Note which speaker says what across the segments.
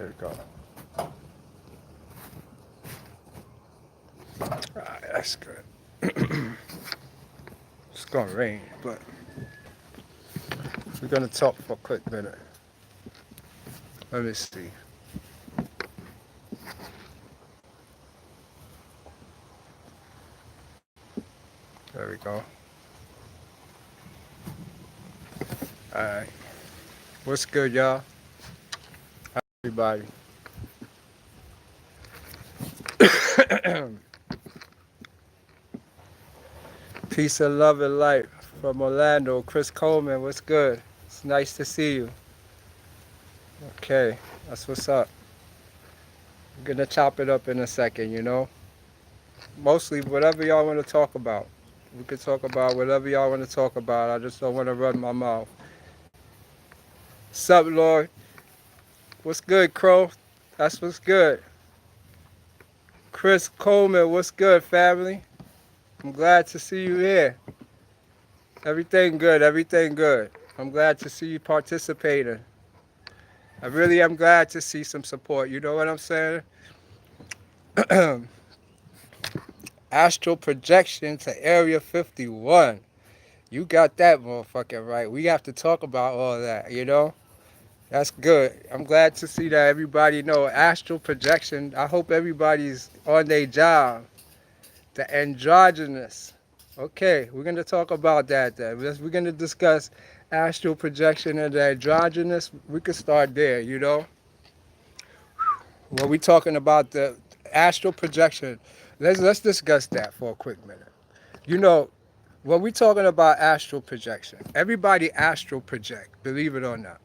Speaker 1: There you go. Alright, that's good. It's gonna rain, but we're gonna talk for a quick minute. Let me see. There we go. Alright. What's good, y'all? Everybody. Peace and love and light from Orlando. Chris Coleman, what's good? It's nice to see you. Okay, that's what's up. We're gonna chop it up in a second, you know? Mostly whatever y'all want to talk about. We can talk about whatever y'all want to talk about. I just don't want to run my mouth. Sup, Lord? What's good, Crow? That's what's good. Chris Coleman, what's good, family? I'm glad to see you here. Everything good, everything good. I'm glad to see you participating. I really am glad to see some support. You know what I'm saying? Astral Projection to Area 51. You got that motherfucker right. We have to talk about all that, you know? That's good. I'm glad to see that everybody know Astral Projection. I hope everybody's on their job. The androgynous. Okay, we're going to talk about that then. We're going to discuss astral projection and the androgynous. We could start there, you know? When we're talking about the astral projection, let's discuss that for a quick minute. You know, when we're talking about astral projection, everybody astral project, believe it or not.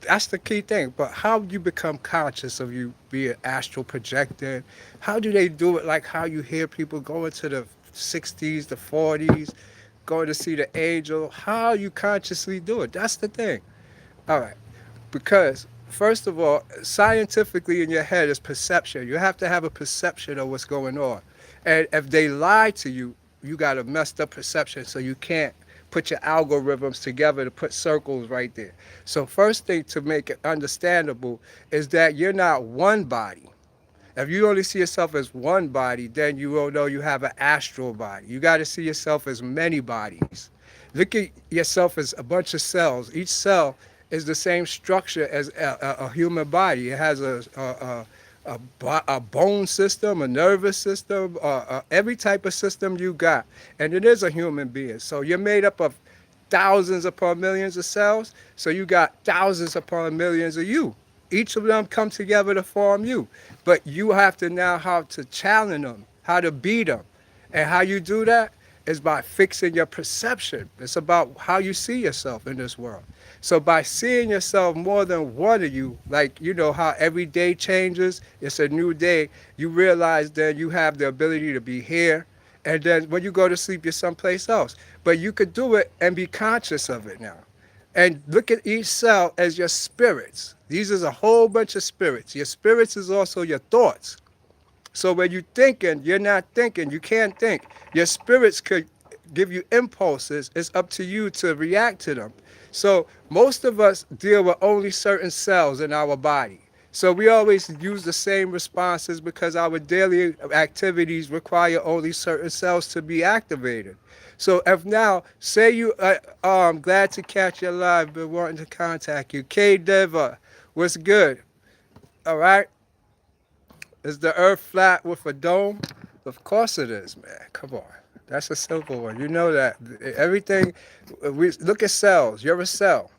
Speaker 1: That's the key thing. But how you become conscious of you being astral projecting? How do they do it? Like how you hear people going to the 60s, the 40s, going to see the angel. How you consciously do it? That's the thing. All right. Because first of all, scientifically in your head is perception. You have to have a perception of what's going on. And if they lie to you, you got a messed up perception, so you can't put your algorithms together to put circles right there. So first thing to make it understandable is that you're not one body. If you only see yourself as one body, then you will know you have an astral body. You got to see yourself as many bodies. Look at yourself as a bunch of cells. Each cell is the same structure as a human body. It has a bone system, a nervous system, every type of system you got. And it is a human being. So you're made up of thousands upon millions of cells. So you got thousands upon millions of you. Each of them come together to form you. But you have to now how to challenge them, how to beat them. And how you do that is by fixing your perception. It's about how you see yourself in this world. So by seeing yourself more than one of you, like you know how every day changes, it's a new day, you realize that you have the ability to be here. And then when you go to sleep, you're someplace else. But you could do it and be conscious of it now. And look at each cell as your spirits. These is a whole bunch of spirits. Your spirits is also your thoughts. So when you're thinking, you're not thinking, you can't think. Your spirits could give you impulses. It's up to you to react to them. So most of us deal with only certain cells in our body. So we always use the same responses because our daily activities require only certain cells to be activated. So if now, say you, I'm glad to catch you live, been wanting to contact you. K Deva, what's good? All right. Is the earth flat with a dome? Of course it is, man. Come on. That's a simple one. You know that. Everything, we look at cells. You're a cell.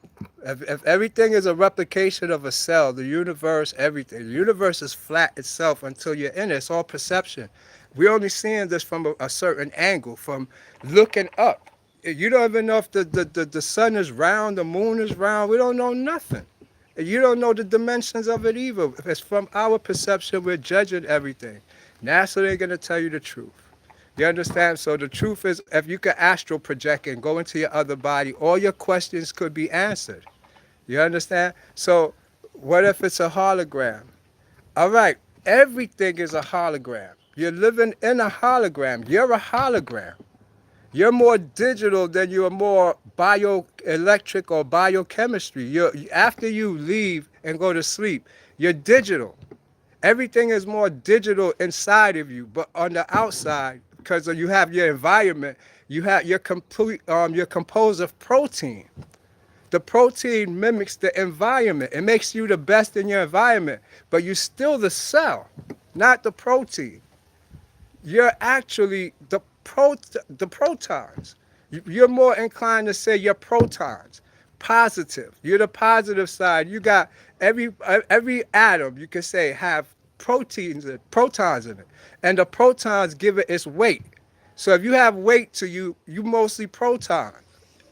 Speaker 1: If everything is a replication of a cell, the universe, everything. The universe is flat itself until you're in it. It's all perception. We're only seeing this from a certain angle, from looking up. You don't even know if the sun is round, the moon is round. We don't know nothing. You don't know the dimensions of it either. It's from our perception, we're judging everything. NASA ain't going to tell you the truth. You understand? So the truth is, if you can astral project and go into your other body, all your questions could be answered. You understand? So what if it's a hologram? All right, everything is a hologram. You're living in a hologram. You're a hologram. You're more digital than you are more bioelectric or biochemistry. After you leave and go to sleep, you're digital. Everything is more digital inside of you, but on the outside, because you have your environment, you're composed of protein. The protein mimics the environment. It makes you the best in your environment, but you're still the cell, not the protein. You're actually the protons. You're more inclined to say you're protons, positive. You're the positive side. You got every atom you can say have protons in it, and the protons give it its weight. So if you have weight to you, you mostly protons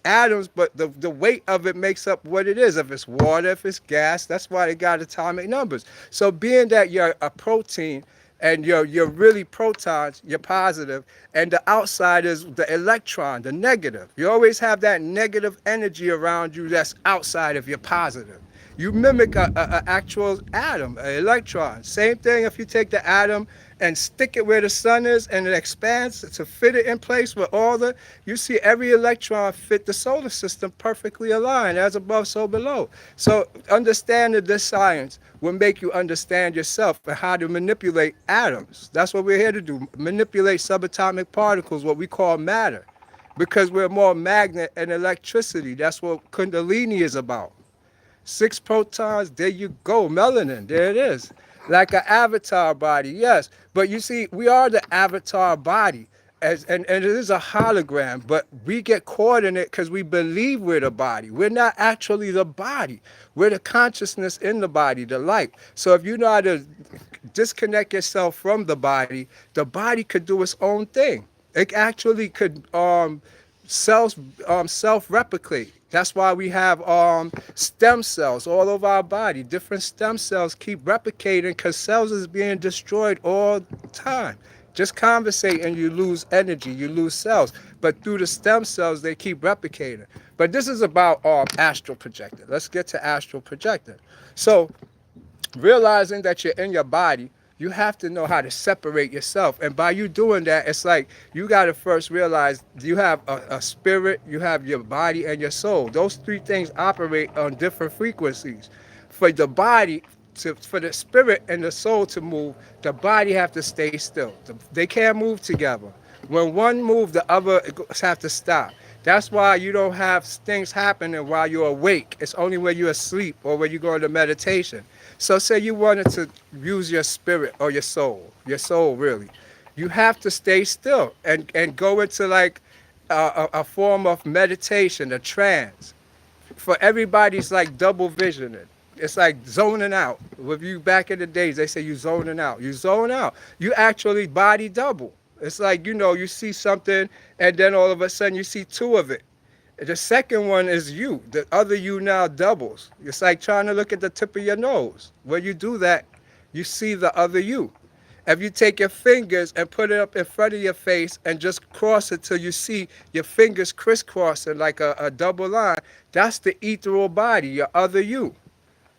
Speaker 1: atoms, but the weight of it makes up what it is. If it's water, if it's gas, that's why they got atomic numbers. So being that you're a protein and you're really protons, you're positive, and the outside is the electron, the negative. You always have that negative energy around you that's outside of your positive. You mimic a actual atom, an electron. Same thing if you take the atom and stick it where the sun is and it expands to fit it in place with all you see every electron fit the solar system perfectly aligned, as above, so below. So understanding this science will make you understand yourself and how to manipulate atoms. That's what we're here to do, manipulate subatomic particles, what we call matter, because we're more magnet and electricity. That's what Kundalini is about. 6 protons, there you go. Melanin, there it is. Like an avatar body, yes. But you see, we are the avatar body. And it is a hologram, but we get caught in it because we believe we're the body. We're not actually the body. We're the consciousness in the body, the light. So if you know how to disconnect yourself from the body could do its own thing. It actually could self-replicate. That's why we have stem cells all over our body. Different stem cells keep replicating because cells is being destroyed all the time. Just conversate and you lose energy, you lose cells. But through the stem cells, they keep replicating. But this is about astral projecting. Let's get to astral projecting. So realizing that you're in your body, you have to know how to separate yourself. And by you doing that, it's like you got to first realize you have a spirit, you have your body, and your soul. Those three things operate on different frequencies. For the body, for the spirit and the soul to move, the body have to stay still. They can't move together. When one moves, the other have to stop. That's why you don't have things happening while you're awake. It's only when you're asleep or when you go into meditation. So say you wanted to use your spirit or your soul really. You have to stay still and go into like a form of meditation, a trance. For everybody's like double visioning. It's like zoning out. With you back in the days, they say you zoning out. You zone out. You actually body double. It's like, you see something and then all of a sudden you see two of it. The second one is you. The other you now doubles. It's like trying to look at the tip of your nose. When you do that, you see the other you. If you take your fingers and put it up in front of your face and just cross it till you see your fingers crisscrossing like a double line, that's the ethereal body, your other you.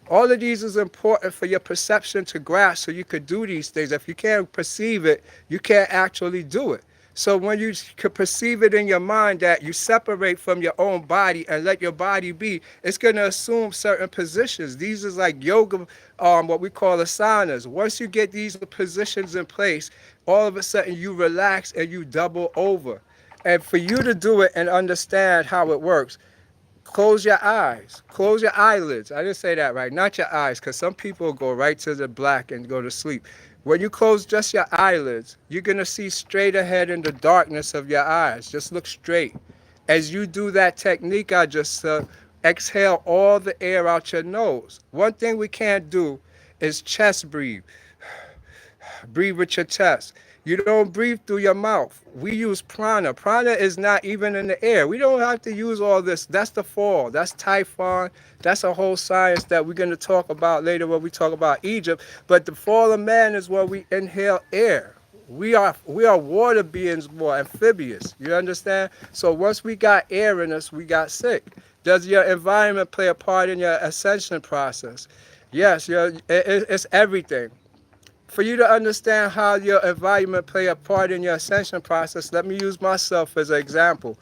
Speaker 1: All of these is important for your perception to grasp so you could do these things. If you can't perceive it, you can't actually do it. So when you could perceive it in your mind that you separate from your own body and let your body be, it's going to assume certain positions. These is like yoga, what we call asanas. Once you get these positions in place, all of a sudden you relax and you double over. And for you to do it and understand how it works, close your eyes. Close your eyelids. I didn't say that right. Not your eyes, because some people go right to the black and go to sleep. When you close just your eyelids, you're going to see straight ahead in the darkness of your eyes. Just look straight. As you do that technique I just said, exhale all the air out your nose. One thing we can't do is chest breathe. Breathe with your chest. You don't breathe through your mouth. We use prana. Prana is not even in the air. We don't have to use all this. That's the fall. That's Typhon. That's a whole science that we're going to talk about later when we talk about Egypt. But the fall of man is where we inhale air. We are water beings, more amphibious. You understand? So once we got air in us, we got sick. Does your environment play a part in your ascension process? Yes, it's everything. for you to understand how your environment play a part in your ascension process, let me use myself as an example.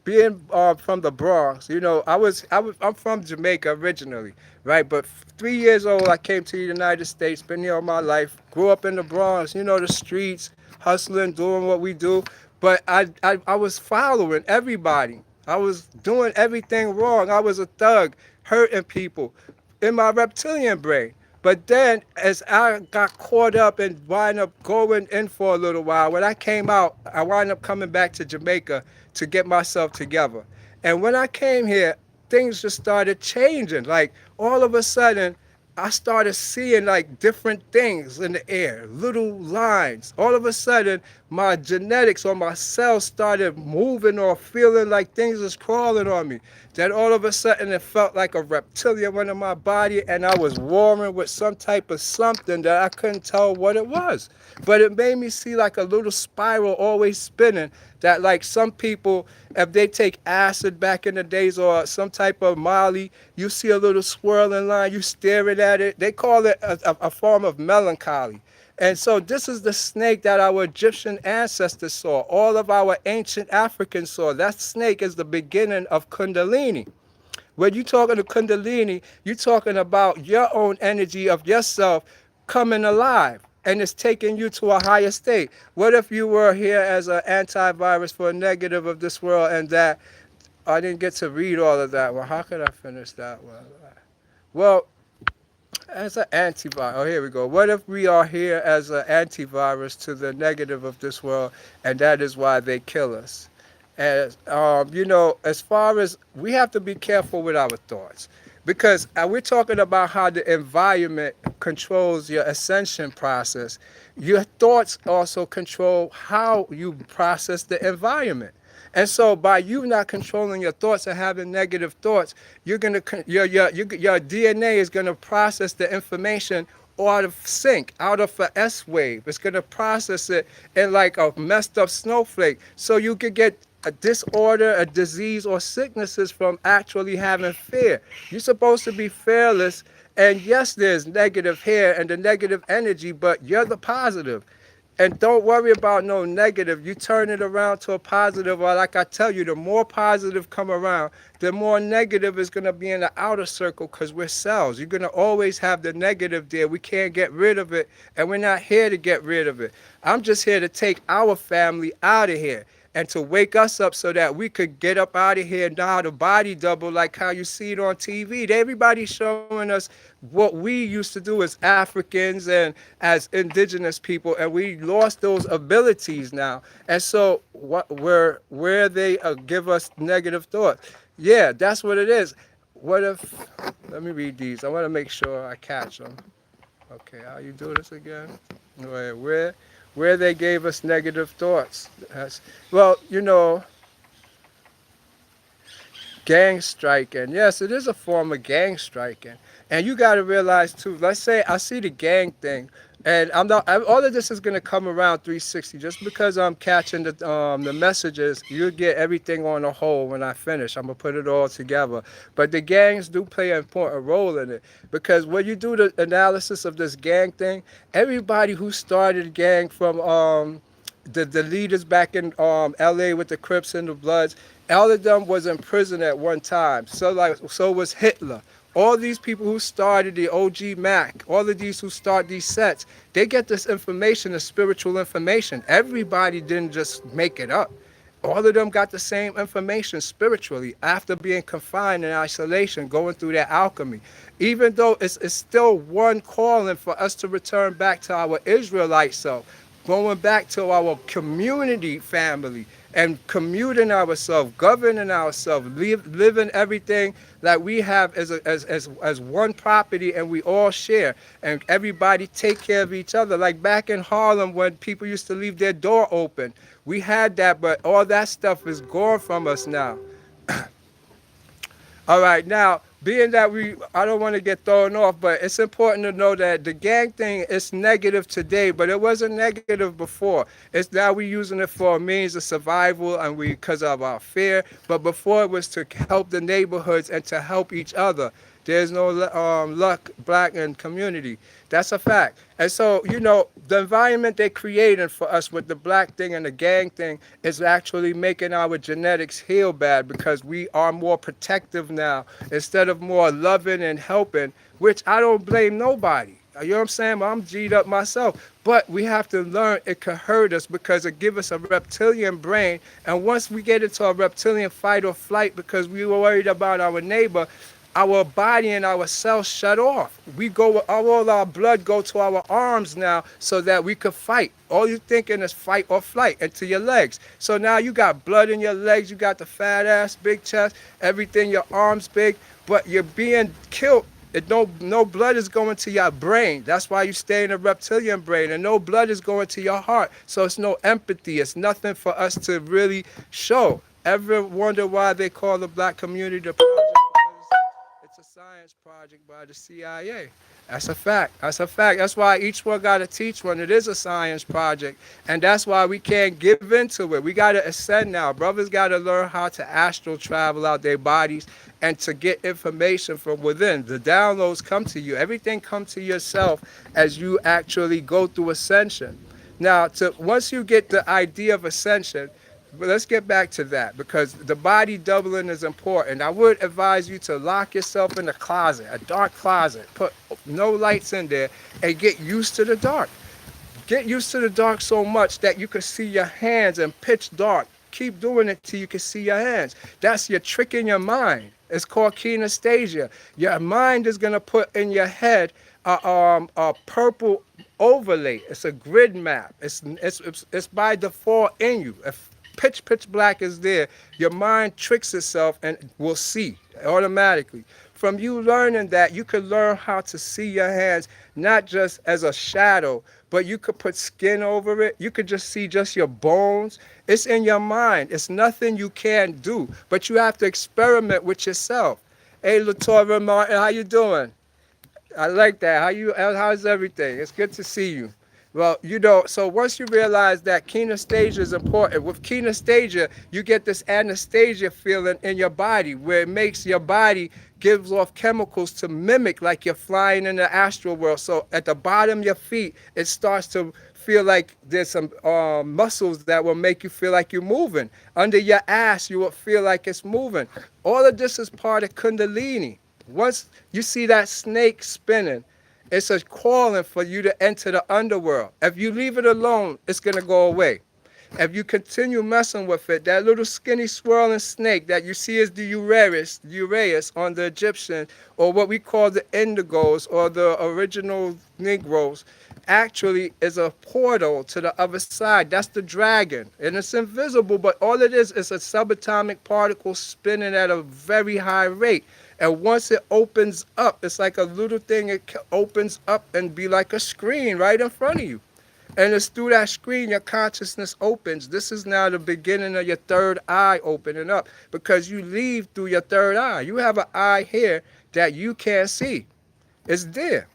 Speaker 1: Being from the Bronx, I'm from Jamaica originally, right? But 3 years old, I came to the United States, been here all my life, grew up in the Bronx, the streets, hustling, doing what we do. But I was following everybody. I was doing everything wrong. I was a thug, hurting people in my reptilian brain. But then, as I got caught up and wind up going in for a little while, when I came out, I wind up coming back to Jamaica to get myself together. And when I came here, things just started changing. Like all of a sudden, I started seeing like different things in the air, little lines. All of a sudden, my genetics or my cells started moving or feeling like things was crawling on me. Then all of a sudden, it felt like a reptilian went in my body, and I was warring with some type of something that I couldn't tell what it was. But it made me see like a little spiral always spinning, that like some people, if they take acid back in the days or some type of Molly, you see a little swirling line, you staring at it. They call it a form of melancholy. And so this is the snake that our Egyptian ancestors saw, all of our ancient Africans saw. That snake is the beginning of Kundalini. When you're talking to Kundalini, you're talking about your own energy of yourself coming alive, and it's taking you to a higher state. What if you were here as an antivirus for a negative of this world, and that I didn't get to read all of that? Well, how could I finish that one? Well, as an antivirus. Oh, here we go. What if we are here as an antivirus to the negative of this world, and that is why they kill us? As as far as we have to be careful with our thoughts, because we're talking about how the environment controls your ascension process. Your thoughts also control how you process the environment. And so by you not controlling your thoughts and having negative thoughts, you're gonna your DNA is gonna process the information out of sync, out of an S wave. It's gonna process it in like a messed up snowflake. So you could get a disorder, a disease, or sicknesses from actually having fear. You're supposed to be fearless. And yes, there's negative here and the negative energy, but you're the positive. And don't worry about no negative. You turn it around to a positive, or like I tell you, the more positive come around, the more negative is going to be in the outer circle, because we're cells. You're going to always have the negative there. We can't get rid of it, and we're not here to get rid of it. I'm just here to take our family out of here and to wake us up so that we could get up out of here now, the body double, like how you see it on TV. Everybody's showing us what we used to do as Africans and as indigenous people, and we lost those abilities now. And so where they give us negative thoughts. Yeah, that's what it is. What if, let me read these. I want to make sure I catch them. Okay, how you do this again? Where they gave us negative thoughts. Well, gang striking. Yes, it is a form of gang striking. And you got to realize too, let's say I see the gang thing, and all of this is going to come around 360. Just because I'm catching the messages, you'll get everything on the whole when I finish. I'm going to put it all together. But the gangs do play an important role in it, because when you do the analysis of this gang thing, everybody who started gang from the leaders back in LA with the Crips and the Bloods, all of them was in prison at one time. So was Hitler. All these people who started the OG Mac, all of these who start these sets, they get this information, the spiritual information. Everybody didn't just make it up. All of them got the same information spiritually after being confined in isolation, going through their alchemy. Even though it's still one calling for us to return back to our Israelite self, going back to our community family and commuting ourselves, governing ourselves, living everything that we have as one property, and we all share, and everybody take care of each other. Like back in Harlem, when people used to leave their door open, we had that, but all that stuff is gone from us now. All right, now, being that I don't want to get thrown off, but it's important to know that the gang thing is negative today, but it wasn't negative before. It's now we're using it for a means of survival, and because of our fear. But before, it was to help the neighborhoods and to help each other. There's no luck black in community. That's a fact. And so, the environment they're creating for us with the black thing and the gang thing is actually making our genetics heal bad because we are more protective now instead of more loving and helping, which I don't blame nobody. You know what I'm saying? I'm G'd up myself. But we have to learn it could hurt us because it gives us a reptilian brain. And once we get into a reptilian fight or flight because we were worried about our neighbor, our body and our cells shut off. We go, all our blood go to our arms now so that we could fight. All you thinking is fight or flight and to your legs. So now you got blood in your legs, you got the fat ass, big chest, everything, your arms big, but you're being killed. No blood is going to your brain. That's why you stay in a reptilian brain. And no blood is going to your heart. So it's no empathy. It's nothing for us to really show. Ever wonder why they call the black community the project? It's a science project by the CIA. That's a fact. That's a fact. That's why each one got to teach one. It is a science project. And that's why we can't give into it. We got to ascend now. Brothers got to learn how to astral travel out their bodies and to get information from within. The downloads come to you. Everything comes to yourself as you actually go through ascension. Now, once you get the idea of ascension, but let's get back to that because the body doubling is important. I would advise you to lock yourself in a closet, a dark closet, put no lights in there, and get used to the dark. Get used to the dark so much that you can see your hands in pitch dark. Keep doing it till you can see your hands. That's your trick in your mind. It's called kinesthesia. Your mind is going to put in your head a purple overlay. It's a grid map. It's by default in you. If pitch black is there, your mind tricks itself and will see automatically. From you learning that, you could learn how to see your hands not just as a shadow, but you could put skin over it. You could just see just your bones. It's in your mind. It's nothing you can't do, but you have to experiment with yourself. Hey, Latoya Martin, how you doing? I like that. How's everything? It's good to see you. Well, so once you realize that kinesthesia is important, with kinesthesia, you get this anesthesia feeling in your body where it makes your body gives off chemicals to mimic like you're flying in the astral world. So at the bottom of your feet, it starts to feel like there's some muscles that will make you feel like you're moving. Under your ass, you will feel like it's moving. All of this is part of Kundalini. Once you see that snake spinning, it's a calling for you to enter the underworld. If you leave it alone, it's going to go away. If you continue messing with it, that little skinny swirling snake that you see as the Uraeus on the Egyptian, or what we call the Indigos or the original Negroes, actually is a portal to the other side. That's the dragon. And it's invisible, but all it is a subatomic particle spinning at a very high rate. And once it opens up, it's like a little thing, it opens up and be like a screen right in front of you. And it's through that screen your consciousness opens. This is now the beginning of your third eye opening up because you leave through your third eye. You have an eye here that you can't see. It's there.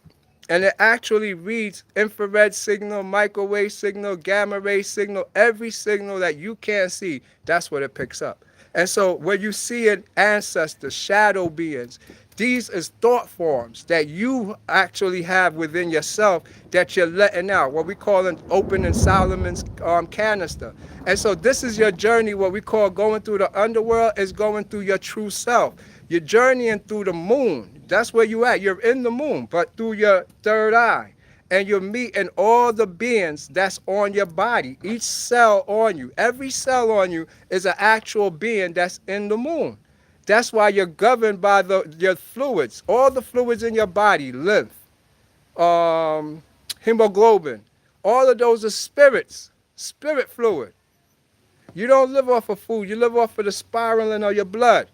Speaker 1: And it actually reads infrared signal, microwave signal, gamma ray signal, every signal that you can't see, that's what it picks up. And so when you see an ancestor, shadow beings, these is thought forms that you actually have within yourself that you're letting out, what we call an opening Solomon's canister. And so this is your journey, what we call going through the underworld is going through your true self. You're journeying through the moon. That's where you at. You're in the moon, but through your third eye. And you're meeting all the beings that's on your body. Each cell on you, every cell on you is an actual being that's in the moon. That's why you're governed by your fluids. All the fluids in your body, lymph, hemoglobin, all of those are spirits, spirit fluid. You don't live off of food. You live off of the spiraling of your blood.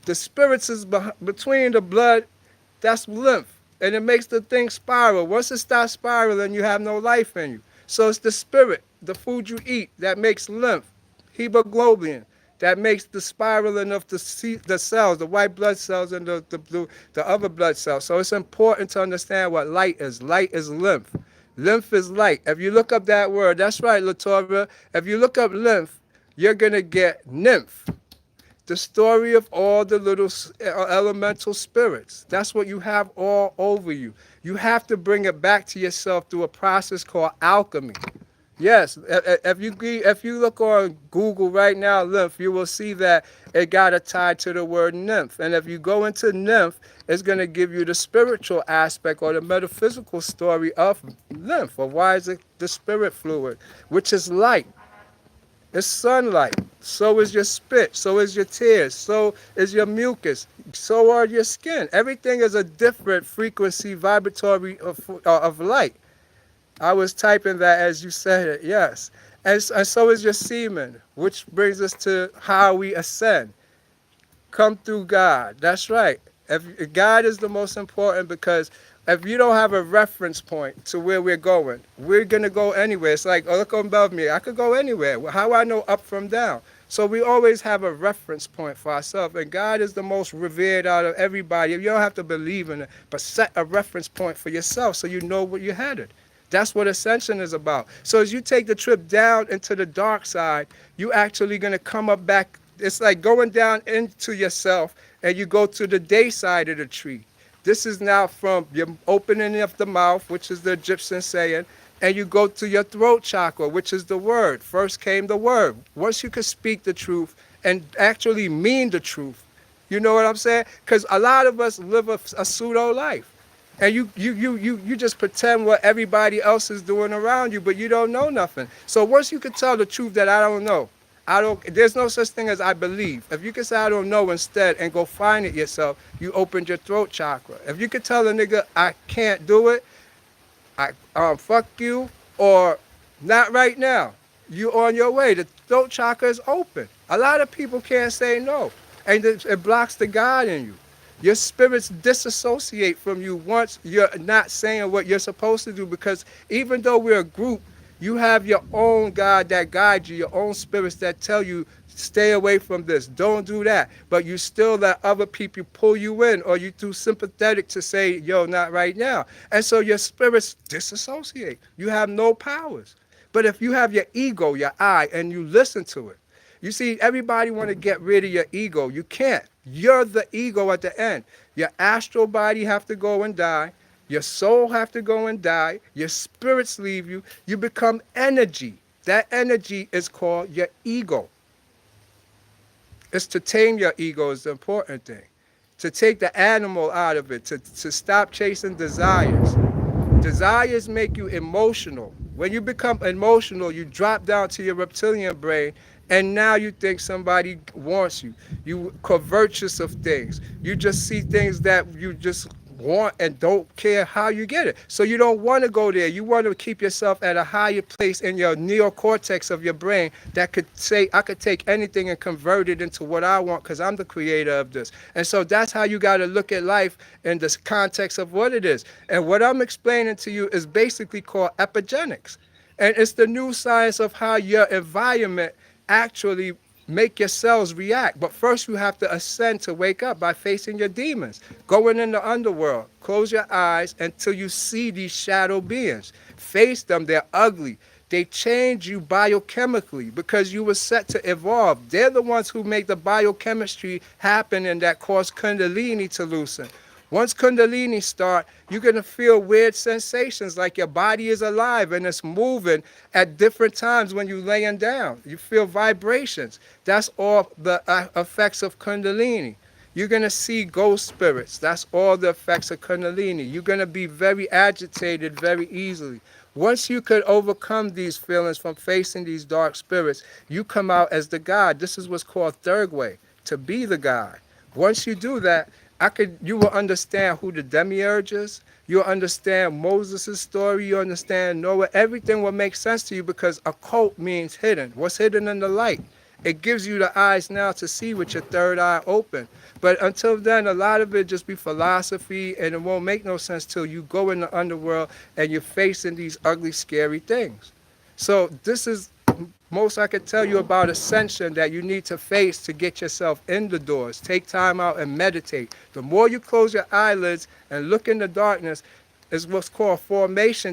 Speaker 1: The spirits is between the blood, that's lymph. And it makes the thing spiral. Once it stops spiraling, you have no life in you. So it's the spirit, the food you eat, that makes lymph, hemoglobin, that makes the spiraling of the cells, the white blood cells and the other blood cells. So it's important to understand what light is. Light is lymph. Lymph is light. If you look up that word, that's right, Latoya. If you look up lymph, you're going to get nymph. The story of all the little elemental spirits. That's what you have all over you. You have to bring it back to yourself through a process called alchemy. Yes, if you look on Google right now, Nymph, you will see that it got a tie to the word nymph. And if you go into nymph, it's going to give you the spiritual aspect or the metaphysical story of nymph, or why is it the spirit fluid, which is light. It's sunlight. So is your spit. So is your tears. So is your mucus. So are your skin. Everything is a different frequency vibratory of light. I was typing that as you said it, yes. And so is your semen, which brings us to how we ascend. Come through God. That's right. God is the most important, because if you don't have a reference point to where we're going to go anywhere. It's like, oh, look above me. I could go anywhere. How I know up from down? So we always have a reference point for ourselves. And God is the most revered out of everybody. You don't have to believe in it, but set a reference point for yourself so you know where you're headed. That's what ascension is about. So as you take the trip down into the dark side, you actually going to come up back. It's like going down into yourself, and you go to the day side of the tree. This is now from your opening of the mouth, which is the Egyptian saying, and you go to your throat chakra, which is the word. First came the word. Once you can speak the truth and actually mean the truth, you know what I'm saying? Because a lot of us live a pseudo life. And you just pretend what everybody else is doing around you, but you don't know nothing. So once you can tell the truth that I don't know, there's no such thing as I believe. If you can say I don't know instead and go find it yourself, you opened your throat chakra. If you can tell a nigga I can't do it, fuck you, or not right now, you on your way. The throat chakra is open. A lot of people can't say no, and it blocks the God in you. Your spirits disassociate from you once you're not saying what you're supposed to do, because even though we're a group, you have your own God that guides you, your own spirits that tell you, stay away from this, don't do that. But you still let other people pull you in, or you're too sympathetic to say, yo, not right now. And so your spirits disassociate. You have no powers. But if you have your ego, your I, and you listen to it, you see, everybody want to get rid of your ego. You can't. You're the ego at the end. Your astral body have to go and die. Your soul have to go and die. Your spirits leave you. You become energy. That energy is called your ego. It's to tame your ego is the important thing. To take the animal out of it. To stop chasing desires. Desires make you emotional. When you become emotional, you drop down to your reptilian brain, and now you think somebody wants you. You covetous of things. You just see things that you just want and don't care how you get it. So you don't want to go there. You want to keep yourself at a higher place in your neocortex of your brain that could say, I could take anything and convert it into what I want, because I'm the creator of this. And so that's how you got to look at life in this context of what it is. And what I'm explaining to you is basically called epigenetics. And it's the new science of how your environment actually make your cells react. But first you have to ascend to wake up by facing your demons. Going in the underworld, close your eyes until you see these shadow beings. Face them, they're ugly. They change you biochemically because you were set to evolve. They're the ones who make the biochemistry happen and that cause Kundalini to loosen. Once Kundalini start, you're going to feel weird sensations like your body is alive and it's moving at different times when you're laying down. You feel vibrations. That's all the effects of Kundalini. You're going to see ghost spirits. That's all the effects of Kundalini. You're going to be very agitated very easily. Once you could overcome these feelings from facing these dark spirits, you come out as the God. This is what's called third way, to be the God. Once you do that, you will understand who the demiurge is. You'll understand Moses' story. You understand Noah. Everything will make sense to you because occult means hidden. What's hidden in the light? It gives you the eyes now to see with your third eye open. But until then, a lot of it just be philosophy, and it won't make no sense till you go in the underworld and you're facing these ugly, scary things. So this is most I could tell you about ascension that you need to face to get yourself in the doors. Take time out and meditate. The more you close your eyelids and look in the darkness is what's called formation